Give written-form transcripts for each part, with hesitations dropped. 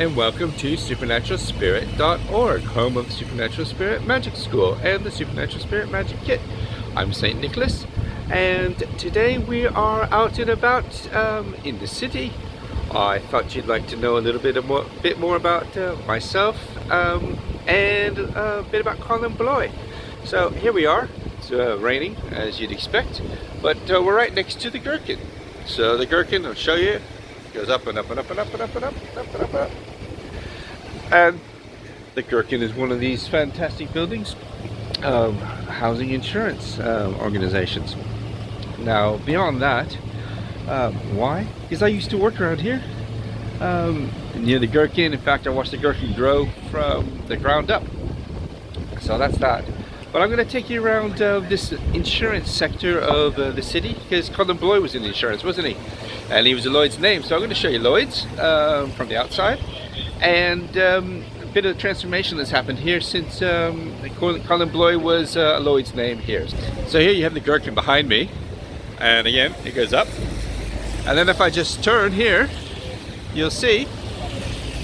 and welcome to supernaturalspirit.org, home of the Supernatural Spirit Magic School and the Supernatural Spirit Magic Kit. I'm St. Nicholas, and today we are out and about in the city. I thought you'd like to know a little bit more about myself and a bit about Colin Bloy. So here we are. It's raining, as you'd expect, but we're right next to the Gherkin. So the Gherkin, I'll show you, goes up and up and up and up and up and up and up and up and up. And the Gherkin is one of these fantastic buildings, housing insurance organizations. Now, beyond that, why? Because I used to work around here near the Gherkin. In fact, I watched the Gherkin grow from the ground up. So that's that. But I'm going to take you around this insurance sector of the city, because Colin Bloy was in insurance, wasn't he? And he was a Lloyd's name. So I'm going to show you Lloyd's from the outside, and a bit of transformation that's happened here since Colin Bloy was a Lloyd's name here. So here you have the Gherkin behind me, and again it goes up, and then if I just turn here, you'll see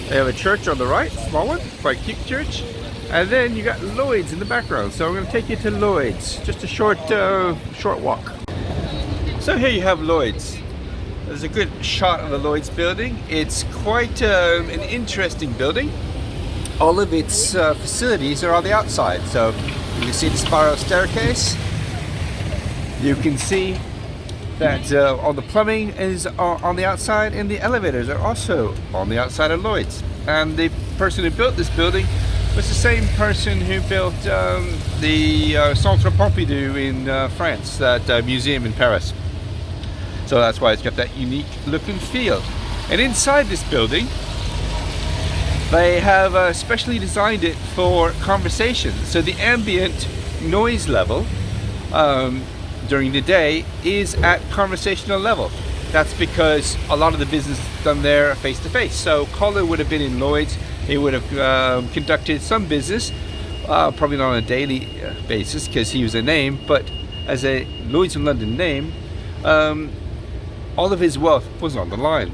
they have a church on the right, small one, quite cute church. And then you got Lloyd's in the background. So I'm going to take you to Lloyd's, just a short walk. So here you have Lloyd's. There's a good shot of the Lloyd's building. It's quite an interesting building. All of its facilities are on the outside. So you can see the spiral staircase. You can see that all the plumbing is on the outside, and the elevators are also on the outside of Lloyd's. And the person who built this building was the same person who built the Centre Pompidou in France, that museum in Paris. So that's why it's got that unique look and feel. And inside this building, they have specially designed it for conversation. So the ambient noise level during the day is at conversational level. That's because a lot of the business is done there face to face. So Colin would have been in Lloyd's. He would have conducted some business, probably not on a daily basis because he was a name, but as a Lloyd's in London name, all of his wealth was on the line.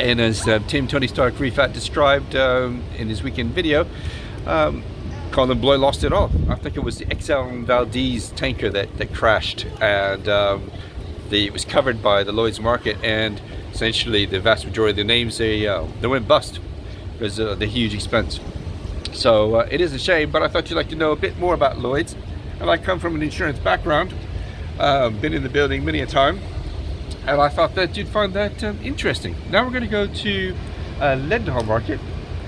And as Tim Tony Stark Rifat described in his weekend video, Colin Bloy lost it all. I think it was the Exxon Valdez tanker that crashed, and it was covered by the Lloyds Market, and essentially the vast majority of the names, they went bust because of the huge expense. So it is a shame, but I thought you'd like to know a bit more about Lloyd's. And I come from an insurance background, been in the building many a time, and I thought that you'd find that interesting. Now we're going to go to Leadenhall Market,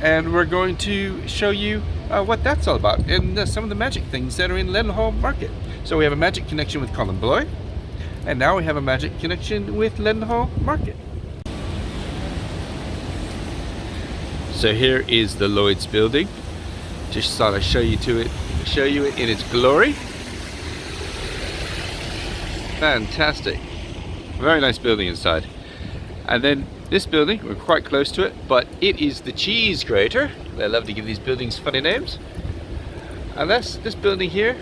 and we're going to show you what that's all about, and some of the magic things that are in Leadenhall Market. So we have a magic connection with Colin Bloy, and now we have a magic connection with Leadenhall Market. So here is the Lloyd's building. Just thought I'd show you it in its glory. Fantastic. Very nice building inside. And then this building, we're quite close to it, but it is the cheese grater. They love to give these buildings funny names. And that's this building here,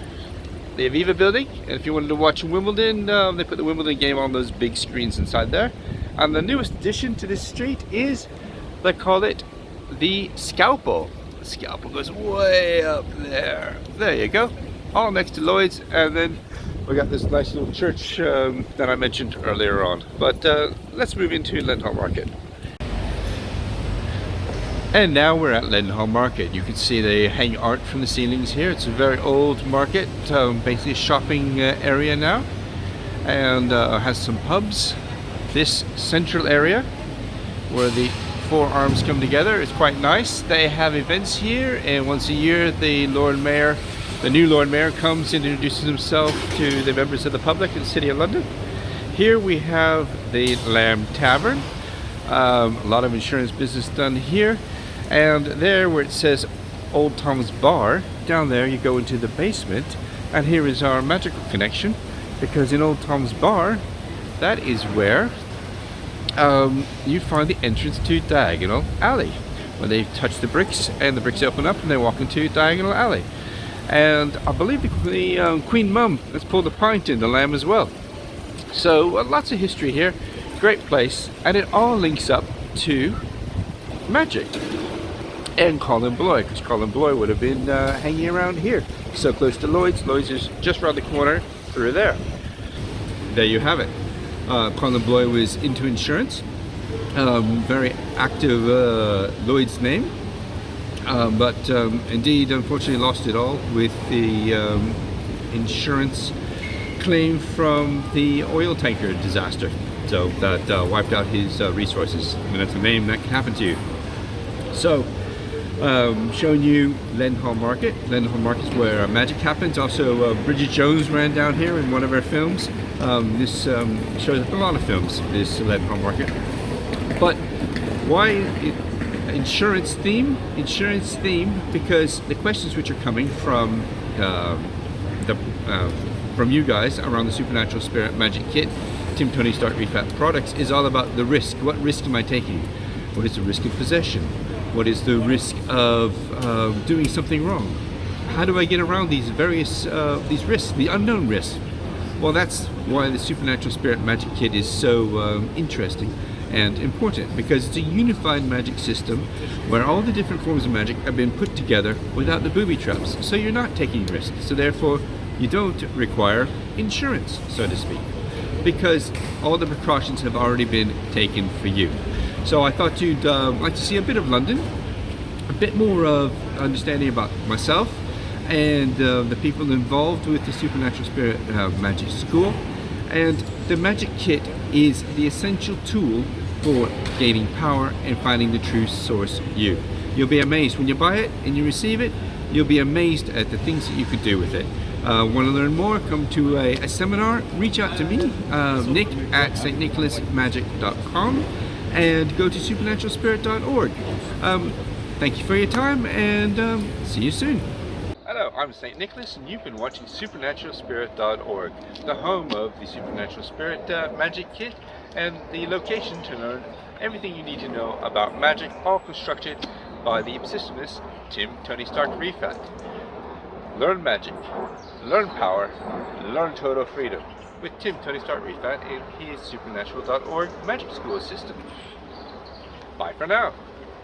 the Aviva building. And if you wanted to watch Wimbledon, they put the Wimbledon game on those big screens inside there. And the newest addition to this street is, they call it the Scalpel. The Scalpel goes way up there. There you go. All next to Lloyd's. And then we got this nice little church that I mentioned earlier on. But let's move into Leadenhall Market. And now we're at Leadenhall Market. You can see they hang art from the ceilings here. It's a very old market, basically a shopping area now, and has some pubs. This central area where the four arms come together is quite nice. They have events here, and once a year the new Lord Mayor comes and introduces himself to the members of the public in the City of London. Here we have the Lamb Tavern. A lot of insurance business done here. And there where it says Old Tom's Bar, down there you go into the basement, and here is our magical connection, because in Old Tom's Bar, that is where you find the entrance to Diagon Alley, where they touch the bricks and the bricks open up and they walk into Diagon Alley. And I believe the Queen Mum has pulled a pint in the Lamb as well. So lots of history here, great place, and it all links up to magic. and Colin Bloy, because Colin Bloy would have been hanging around here, so close to Lloyd's. Lloyd's is just around the corner through there. There you have it. Colin Bloy was into insurance, very active Lloyd's name, but indeed unfortunately lost it all with the insurance claim from the oil tanker disaster. So that wiped out his resources, and that's a name that can happen to you. So showing you Leadenhall Market. Leadenhall Market is where magic happens. Also Bridget Jones ran down here in one of her films. This shows up in a lot of films, this Leadenhall Market. But why insurance theme? Insurance theme because the questions which are coming from from you guys around the Supernatural Spirit Magic Kit, Tim Tony Stark Rifat products, is all about the risk. What risk am I taking? What is the risk of possession? What is the risk of doing something wrong? How do I get around these various these risks, the unknown risks? Well, that's why the Supernatural Spirit Magic Kit is so interesting and important, because it's a unified magic system where all the different forms of magic have been put together without the booby traps. So you're not taking risks. So therefore, you don't require insurance, so to speak, because all the precautions have already been taken for you. So I thought you'd like to see a bit of London, a bit more of understanding about myself and the people involved with the Supernatural Spirit Magic School. And the Magic Kit is the essential tool for gaining power and finding the true source you. You'll be amazed when you buy it and you receive it. You'll be amazed at the things that you could do with it. Want to learn more? Come to a seminar. Reach out to me, Nick at stnicholasmagic.com, and go to supernaturalspirit.org. Thank you for your time, and see you soon. Hello, I'm St. Nicholas, and you've been watching supernaturalspirit.org, the home of the Supernatural Spirit Magic Kit, and the location to learn everything you need to know about magic, all constructed by the obsessionist Tim Tony Stark Rifat. Learn magic, learn power, learn total freedom with Tim Tony Stark Rifat and his supernatural.org magic school system. Bye for now.